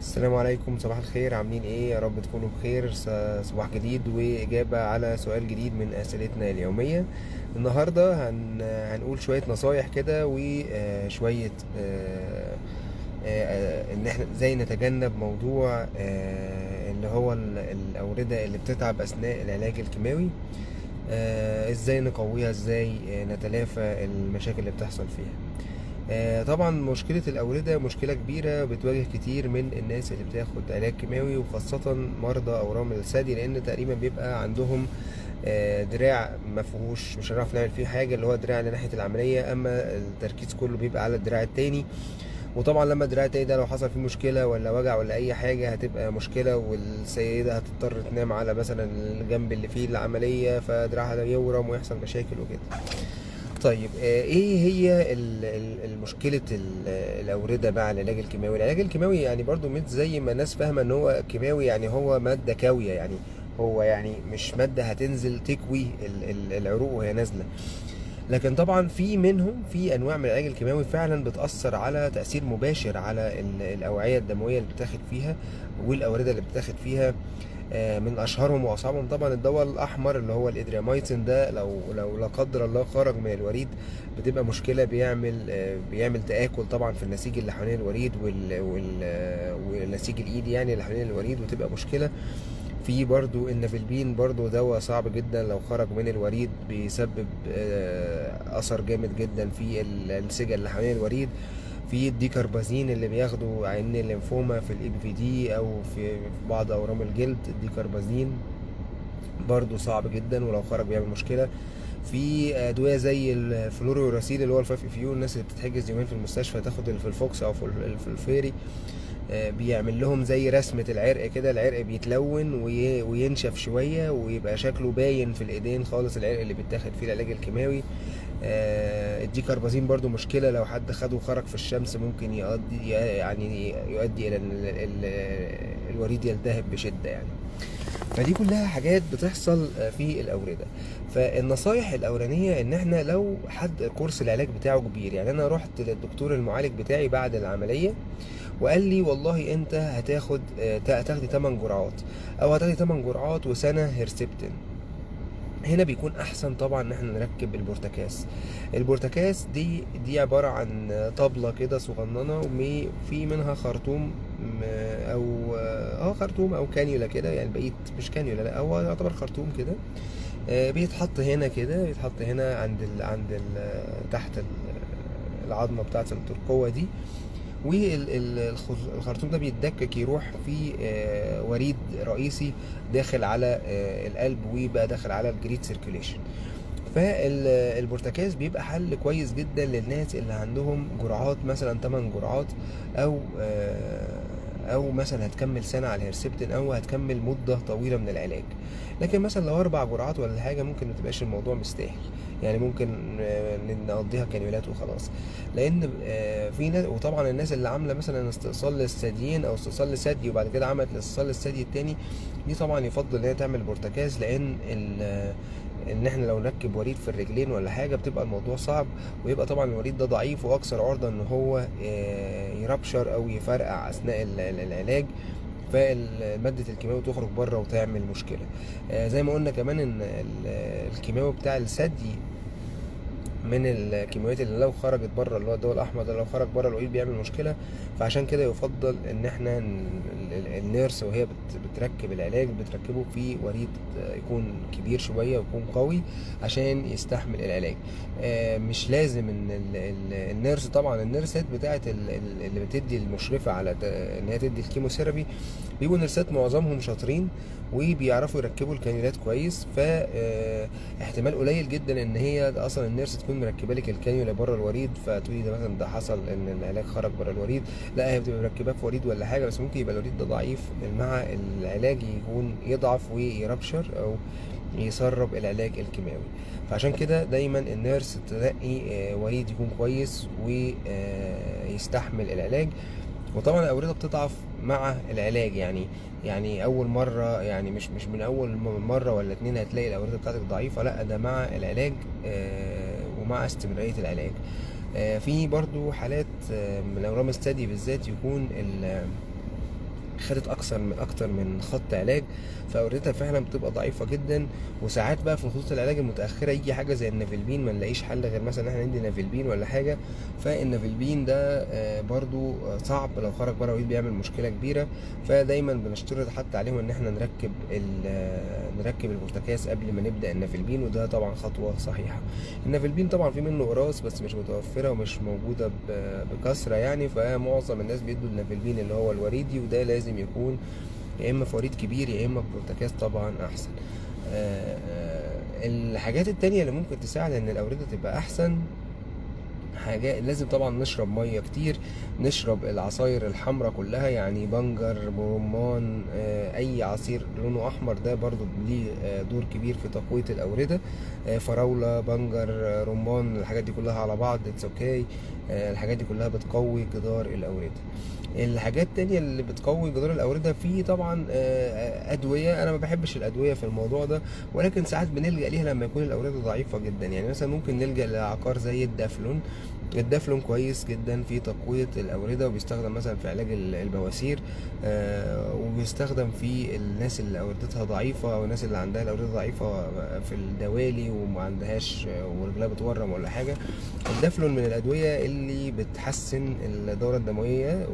السلام عليكم، صباح الخير. عاملين ايه؟ يا رب تكونوا بخير. صباح جديد واجابة على سؤال جديد من اسئلتنا اليومية. النهاردة هنقول شوية نصايح كده وشوية ان احنا ازاي نتجنب موضوع اللي هو الاوردة اللي بتتعب اثناء العلاج الكيماوي. ازاي نقويها، ازاي نتلافى المشاكل اللي بتحصل فيها. طبعا مشكلة الأوردة مشكلة كبيرة بتواجه كتير من الناس اللي بتاخد علاج كيماوي، وخاصة مرضى أورام الثدي، لأن تقريبا بيبقى عندهم دراع مفهوش، مش هنعرف نعمل فيه حاجة، اللي هو الدراع اللي ناحية العملية، أما التركيز كله بيبقى على الدراع التاني. وطبعا لما الدراع التاني ده لو حصل فيه مشكلة ولا وجع ولا أي حاجة هتبقى مشكلة، والسيدة هتضطر تنام على مثلا الجنب اللي فيه العملية، فدراعها ده يورم ويحصل مشاكل وكده. طيب، ايه هي المشكلة الأوردة مع العلاج الكيماوي؟ العلاج الكيماوي يعني برضو مش زي ما الناس فاهمة ان هو كيماوي يعني هو مادة كاوية، يعني هو يعني مش مادة هتنزل تكوي العروق وهي نازلة. لكن طبعا في انواع من العلاج الكيماوي فعلا بتأثر على تأثير مباشر على الأوعية الدموية اللي بتاخد فيها والأوردة اللي بتاخد فيها. من اشهرهم واصعبهم طبعا الدواء الاحمر اللي هو الادريامايسين ده، لو لا قدر الله خرج من الوريد بتبقى مشكله، بيعمل تآكل طبعا في النسيج اللي حوالين الوريد والنسيج الايدي يعني اللي حوالين الوريد، وتبقى مشكله. في برضو النافلبين، برضو دواء صعب جدا لو خرج من الوريد بيسبب اثر جامد جدا في الانسجه اللي حوالين الوريد. في الديكربازين اللي بياخدوا عين الليمفوما في الاي بي في دي او في بعض اورام الجلد، الديكربازين برضو صعب جدا ولو خرج بيعمل مشكله. في ادويه زي الفلوريوراسيل اللي هو الفايف افيو، الناس اللي بتتحجز يومين في المستشفى تاخد الفلفوكس او في الفيري، بيعمل لهم زي رسمة العرق كده، العرق بيتلون وينشف شوية ويبقى شكله باين في الايدين خالص، العرق اللي بيتاخد فيه العلاج الكيماوي. الديكربازين برضو مشكلة لو حد خده وخرج في الشمس، ممكن يؤدي الى ان الوريد يلتهب بشدة يعني. فدي كلها حاجات بتحصل في الأوردة. فالنصايح الأولانية إن إحنا لو حد كورس العلاج بتاعه كبير، يعني أنا رحت للدكتور المعالج بتاعي بعد العملية وقال لي والله أنت هتاخدي 8 جرعات أو هتاخدي 8 جرعات وسنة هيرسبتين. هنا بيكون احسن طبعا ان احنا نركب البورتاكاس. البورتاكاس دي عبارة عن طبلة كده صغننة، وفي منها خرطوم او خرطوم او كانيولا كده، يعني بقيت مش كانيولا، لا هو يعتبر خرطوم كده. بيتحط هنا كده، بيتحط هنا تحت العظمة بتاعة الترقوة دي، والخرطوم ده بيتدكك يروح في وريد رئيسي داخل على القلب، ويبقى داخل على الجريد سيركيوليشن. فالبورتاكاز بيبقى حل كويس جدا للناس اللي عندهم جرعات مثلا 8 جرعات، او مثلا هتكمل سنه على الهيرسبتين او هتكمل مده طويله من العلاج. لكن مثلا لو 4 جرعات ولا حاجه ممكن ما تبقاش الموضوع مستاهل، يعني ممكن نقضيها كانيولات وخلاص. لان في ناس، وطبعا الناس اللي عامله مثلا استئصال للثديين او استئصال للثدي وبعد كده عملت الاستئصال للثدي التاني، دي طبعا يفضل ان هي تعمل بورتاكاز، لان ان احنا لو نركب وريد في الرجلين ولا حاجه بتبقى الموضوع صعب، ويبقى طبعا الوريد ده ضعيف واكثر عرضه ان هو يربشر او يفرقع اثناء العلاج، فمادة الكيماوي تخرج بره وتعمل مشكلة. زي ما قلنا كمان ان الكيماوي بتاع الثدي من الكيماويات اللي لو خرجت بره، اللي هو الدواء الاحمر ده لو خرج بره الوريد بيعمل مشكله. فعشان كده يفضل ان احنا النيرس وهي بتركب العلاج بتركبه في وريد يكون كبير شويه ويكون قوي عشان يستحمل العلاج. مش لازم ان النيرس، طبعا النيرسات بتاعت اللي بتدي المشرفه على ان هي تدي الكيموثيرابي بيبقوا نيرسات معظمهم شاطرين وبيعرفوا يركبوا الكانيولات كويس. فاحتمال قليل جدا ان هي اصلا النيرس تكون مركبه لك الكانيولا بره الوريد، فتقولي ده مثلا ده حصل ان العلاج خرج بره الوريد. لا، هي بتبقى مركباه في وريد ولا حاجه، بس ممكن يبقى الوريد ده ضعيف مع العلاج يكون يضعف ويربشر او يسرب العلاج الكيماوي. فعشان كده دايما النيرس تلاقي وريد يكون كويس ويستحمل العلاج. وطبعا الاورده بتضعف مع العلاج، يعني اول مره، يعني مش من اول مره ولا اتنين هتلاقي الاورده بتاعتك ضعيفه، لا ده مع العلاج ومع استمراريه العلاج. في برضو حالات من اورام الثدي بالذات يكون خدت اكتر من خط علاج، فاوردتها فعلا بتبقى ضعيفه جدا. وساعات بقى في خطوط العلاج المتاخره يجي حاجه زي النافلبين، ما نلاقيش حل غير مثلا ان احنا ندي نافلبين ولا حاجه. فالنافلبين ده برضو صعب، لو خرج بره الوريد بيعمل مشكله كبيره. فدايما بنشترط حتى عليهم ان احنا نركب البورتكاس قبل ما نبدا النافلبين، وده طبعا خطوه صحيحه. النافلبين طبعا في منه قراص بس مش متوفره ومش موجوده بكثره يعني، فمعظم الناس بيدوا النافلبين اللي هو الوريدي، وده لازم يكون يا اما في وريد كبير يا اما في بورتكاس طبعا احسن. الحاجات التانية اللي ممكن تساعد ان الاوردة تبقى احسن، حاجة لازم طبعا نشرب مية كتير، نشرب العصاير الحمراء كلها، يعني بنجر، رمان، اي عصير لونه احمر ده برضو ليه دور كبير في تقوية الاوردة. فراولة، بنجر، رمان، الحاجات دي كلها على بعض اتس اوكي. الحاجات دي كلها بتقوي جدار الاوردة. الحاجات التانية اللي بتقوي جدار الأوردة في طبعا أدوية. أنا ما بحبش الأدوية في الموضوع ده، ولكن ساعات بنلجأ ليها لما يكون الأوردة ضعيفة جدا. يعني مثلا ممكن نلجأ لعقار زي الدافلون. الدافلون كويس جدا في تقوية الأوردة، وبيستخدم مثلا في علاج البواسير، وبيستخدم في الناس اللي أوردتها ضعيفة أو الناس اللي عندها الأوردة ضعيفة في الدوالي وما عندهاش ورجلها بتورم ولا حاجة. الدافلون من الأدوية اللي بتحسن الدورة الدموية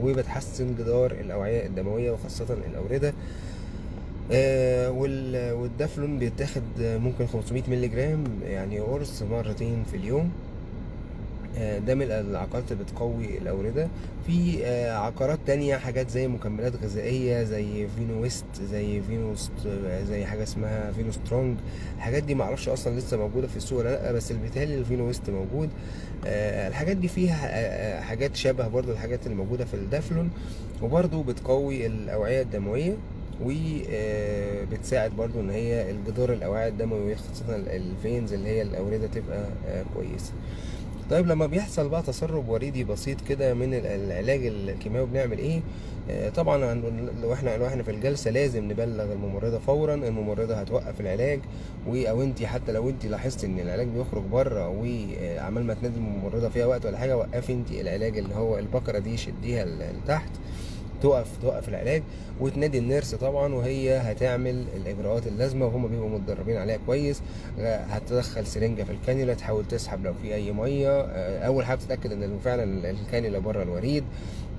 وبتحسن جدار الأوعية الدموية وخاصة الأوردة. والدافلون بيتاخد ممكن 500 مللي جرام يعني قرص مرتين في اليوم. ده من العقارات اللي بتقوي الأوردة. في عقارات تانية، حاجات زي مكملات غذائية زي فينو ويست، زي زي حاجة اسمها فينو سترونج. الحاجات دي معرفش أصلا لسه موجودة في السوق ولا لأ، بس اللي بيتهيألي الفينو ويست موجود. الحاجات دي فيها حاجات شبه برضو الحاجات اللي موجودة في الدافلون، وبرضو بتقوي الأوعية الدموية، وبتساعد برضو ان هي الجدار الاوعية الدموي خاصة الفينز اللي هي الاوردة تبقى كويسة. طيب لما بيحصل بقى تسرب وريدي بسيط كده من العلاج الكيماوي بنعمل ايه؟ طبعا لو احنا في الجلسه لازم نبلغ الممرضه فورا. الممرضه هتوقف العلاج، او انت حتى لو انت لاحظت ان العلاج بيخرج بره وعمال ما تنادي الممرضه فيها وقت ولا حاجه، وقفي انت العلاج اللي هو البكره دي، شديها لتحت، توقف العلاج، وتنادي النيرس طبعا، وهي هتعمل الاجراءات اللازمه وهم بيبقوا متدربين عليها كويس. هتدخل سرنجه في الكانيولا، تحاول تسحب لو في اي ميه. اول حاجه بتتاكد ان فعلا الكانيولا بره الوريد.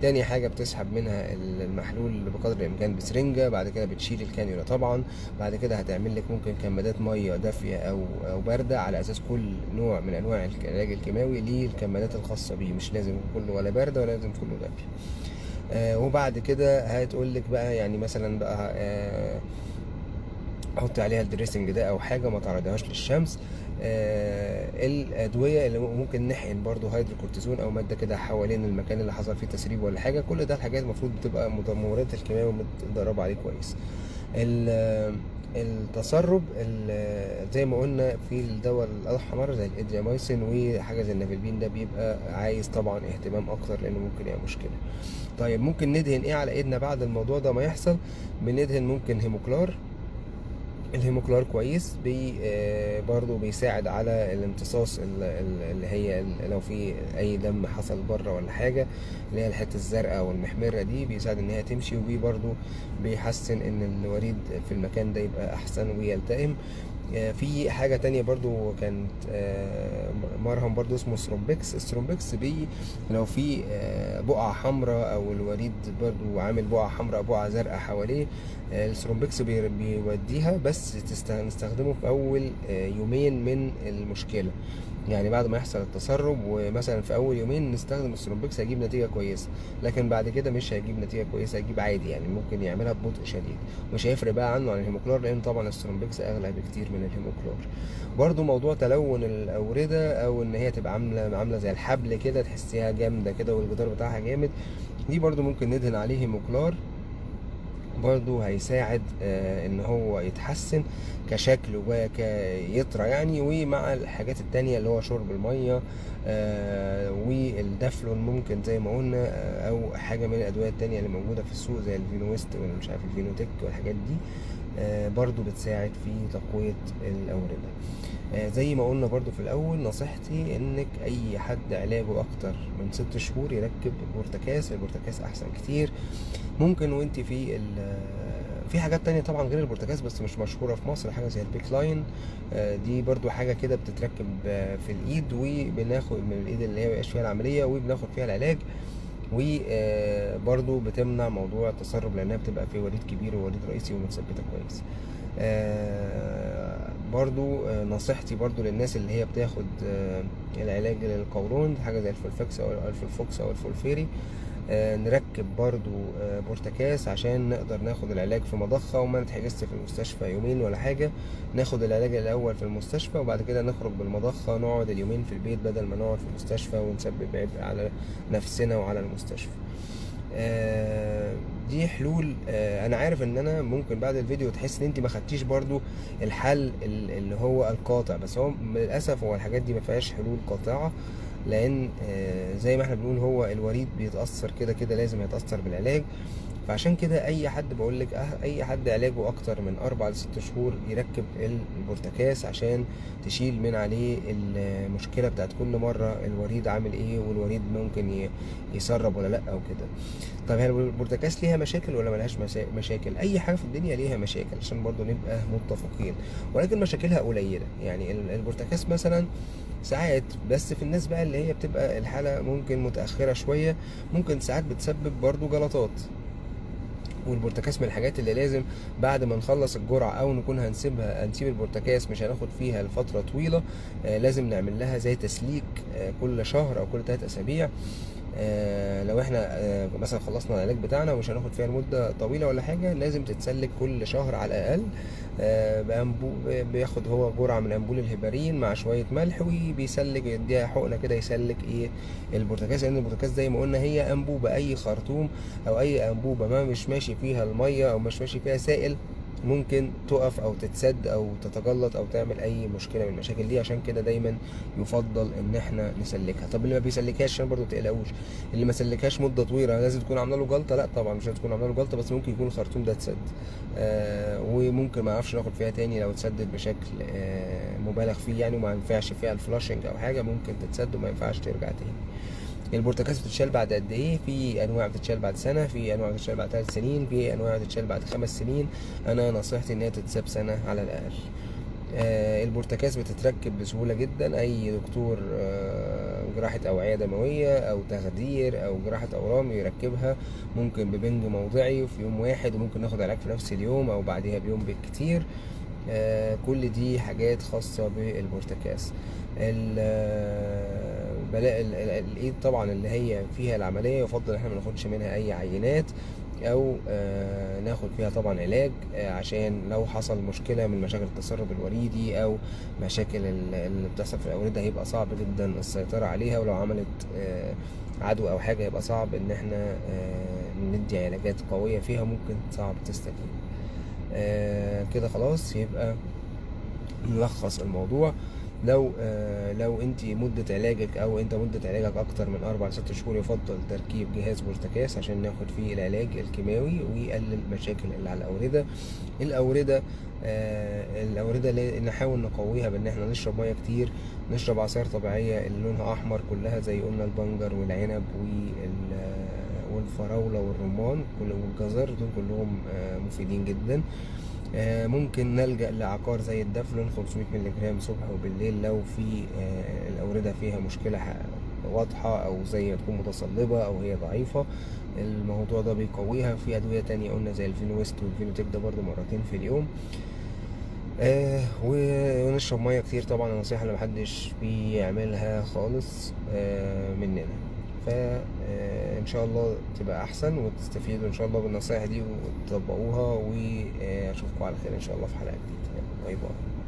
تاني حاجه بتسحب منها المحلول بقدر الامكان بسرنجه. بعد كده بتشيل الكانيولا طبعا. بعد كده هتعمل لك ممكن كمادات ميه دافيه او بارده، على اساس كل نوع من انواع العلاج الكيماوي ليه الكمادات الخاصه بيه، مش لازم كله ولا بارده ولا لازم كله دافي. وبعد كده هتقول لك بقى يعني مثلا بقى حط عليها الدريسنج ده او حاجه ما تعرضهاش للشمس. الادويه اللي ممكن نحقن برضو هيدروكورتيزون او ماده كده حوالين المكان اللي حصل فيه تسريب ولا حاجه. كل ده الحاجات المفروض بتبقى ممرضه الكيماوي متدربه عليه كويس. التسرب زي ما قلنا في الدواء الاحمر زي الادرياميسين وحاجه زي النافلبين ده بيبقى عايز طبعا اهتمام اكتر لانه ممكن يبقى مشكله. طيب ممكن ندهن ايه على ايدنا بعد الموضوع ده ما يحصل؟ بندهن ممكن هيموكلار. الهيموكلار كويس، برضو بيساعد على الامتصاص اللي هي لو في اي دم حصل بره ولا حاجه، اللي هي الحته الزرقاء والمحمره دي، بيساعد ان هي تمشي. وبرضو بيحسن ان الوريد في المكان ده يبقى احسن ويلتئم. في حاجة تانية برضو كانت مرهم برضو اسمه سترومبكس. السترومبكس لو في بقعة حمراء او الوريد برضو عامل بقعة حمراء بقعة زرقاء حواليه، السترومبكس بيوديها، بس نستخدمه في اول يومين من المشكلة. يعني بعد ما يحصل التسرب ومثلا في اول يومين نستخدم السترومبكس هيجيب نتيجه كويسه، لكن بعد كده مش هيجيب نتيجه كويسه، هيجيب عادي يعني، ممكن يعملها ببطء شديد. مش هيفرق بقى عنه عن الهيموكلور، لان طبعا السترومبكس اغلى بكتير من الهيموكلور. برضو موضوع تلون الاورده او ان هي تبقى عامله زي الحبل كده، تحسيها جامده كده والجدار بتاعها جامد، دي برضو ممكن ندهن عليه هيموكلار. برضو هيساعد ان هو يتحسن كشكل وكيطرى يعني. ومع الحاجات التانية اللي هو شرب المية والدافلون ممكن زي ما قلنا، او حاجة من الادوية التانية اللي موجودة في السوق زي الفينويست ولا مش عارف الفينوتك والحاجات دي، برضو بتساعد في تقوية الأوردة. زي ما قلنا برضو في الأول، نصيحتي إنك أي حد علاجه أكتر من 6 شهور يركب البورتكاس. البورتكاس أحسن كتير. ممكن وانت في حاجات تانية طبعا غير البورتكاس بس مش مشهورة في مصر، حاجة زي البيك لاين. دي برضو حاجة كده بتتركب في الإيد، وبناخد من الإيد اللي هي مبيبقاش فيها العملية وبناخد فيها العلاج، وبرضو بتمنع موضوع التسرب لأنها بتبقى في وريد كبير ووريد رئيسي ومتثبتة كويس. برضو نصيحتي برضو للناس اللي هي بتاخد العلاج للقولون، حاجة زي الفولفكس أو الفولفوكس أو الفولفيري، نركب برضو بورتكاس عشان نقدر ناخد العلاج في مضخة وما نتحجزش في المستشفى يومين ولا حاجة. ناخد العلاج الأول في المستشفى وبعد كده نخرج بالمضخة، نقعد اليومين في البيت بدل ما نقعد في المستشفى ونسبب عبء على نفسنا وعلى المستشفى. دي حلول. انا عارف ان انا ممكن بعد الفيديو تحس ان انت ما خدتيش برضو الحل اللي هو القاطع، بس هو للاسف هو الحاجات دي ما فيهاش حلول قاطعه، لان زي ما احنا بنقول هو الوريد بيتاثر كده كده لازم يتاثر بالعلاج. فعشان كده اي حد بقولك اي حد علاجه اكتر من 4 ل6 شهور يركب البورتكاس عشان تشيل من عليه المشكله بتاعت كل مره الوريد عامل ايه والوريد ممكن يسرب ولا لا او كده. طب هل البورتكاس ليها مشاكل ولا ملهاش مشاكل؟ اي حاجه في الدنيا ليها مشاكل عشان برضو نبقى متفقين، ولكن مشاكلها قليله. يعني البورتكاس مثلا ساعات، بس في الناس بقى اللي هي بتبقى الحاله ممكن متاخره شويه، ممكن ساعات بتسبب برضو جلطات. والبورتكاس من الحاجات اللي لازم بعد ما نخلص الجرعه او نكون هنسيب البورتكاس مش هناخد فيها لفتره طويله، لازم نعمل لها زي تسليك كل شهر او كل 3 اسابيع. لو احنا مثلا خلصنا العلاج بتاعنا ومش هناخد فيها لمده طويله ولا حاجه، لازم تتسلك كل شهر على الاقل. بياخد هو جرعه من انبول الهيبارين مع شويه ملح وبيسلك، يديها حقنه كده يسلك البورتكاس، لان البورتكاس زي ما قلنا هي انبوبه، اي خرطوم او اي انبوبه ما مش ماشي فيها الميه او مش ماشي فيها سائل ممكن تقف او تتسد او تتجلط او تعمل اي مشكله من المشاكل دي. عشان كده دايما يفضل ان احنا نسلكها. طب اللي ما بيسلكهاش عشان برضه متقلقوش، اللي ما سلكهاش مده طويله لازم تكون عامله له جلطه؟ لا طبعا مش لازم تكون عامله له جلطه، بس ممكن يكون الخرطوم ده اتسد، وممكن ما اعرفش ناخد فيها تاني لو اتسدد بشكل مبالغ فيه يعني وما ينفعش فيها الفلاشنج او حاجه، ممكن تتسد وما ينفعش ترجع تاني. البورتكاس بتتشال بعد قد ايه؟ في انواع بتتشال بعد سنه، في انواع بتتشال بعد 3 سنين، في انواع بتتشال بعد 5 سنين. انا نصيحتي ان هي تتساب سنه على الاقل. البورتكاس بتتركب بسهوله جدا، اي دكتور جراحه اوعيه دمويه او تخدير او جراحه اورام يركبها، ممكن ببنج موضعي وفي يوم واحد، وممكن ناخد علاج في نفس اليوم او بعدها بيوم بالكتير. كل دي حاجات خاصه بالبورتكاس. الايد طبعا اللي هي فيها العمليه يفضل احنا ما ناخدش منها اي عينات او ناخد فيها طبعا علاج، عشان لو حصل مشكله من مشاكل التسرب الوريدي او مشاكل اللي بتحصل في الاورده هيبقى صعب جدا السيطره عليها، ولو عملت عدوى او حاجه يبقى صعب ان احنا ندي علاجات قويه فيها، ممكن صعب تستجيب. كده خلاص يبقى نلخص الموضوع. لو انت مدة علاجك او انت مدة علاجك اكتر من 4 ل 6 شهور يفضل تركيب جهاز بورتكاس عشان ناخد فيه العلاج الكيماوي ويقلل المشاكل اللي على الأوردة نحاول نقويها بان احنا نشرب مية كتير، نشرب عصائر طبيعية اللي لونها احمر كلها زي قلنا البنجر والعنب والفراولة والرمان والجزر، دول كلهم مفيدين جدا. ممكن نلجأ لعقار زي الدفلون 500 ملغ صبح وبالليل لو في الأوردة فيها مشكلة واضحة أو زي تكون متصلبة أو هي ضعيفة، الموضوع ده بيقويها. في أدوية تانية قلنا زي الفينويست والفينوتيك ده برضو مرتين في اليوم. ونشرب مية كتير طبعا، نصيحة اللي محدش بيعملها خالص مننا. فإن شاء الله تبقى أحسن وتستفيدوا إن شاء الله بالنصائح دي وتطبقوها، وأشوفكم على خير إن شاء الله في حلقة جديدة. باي باي.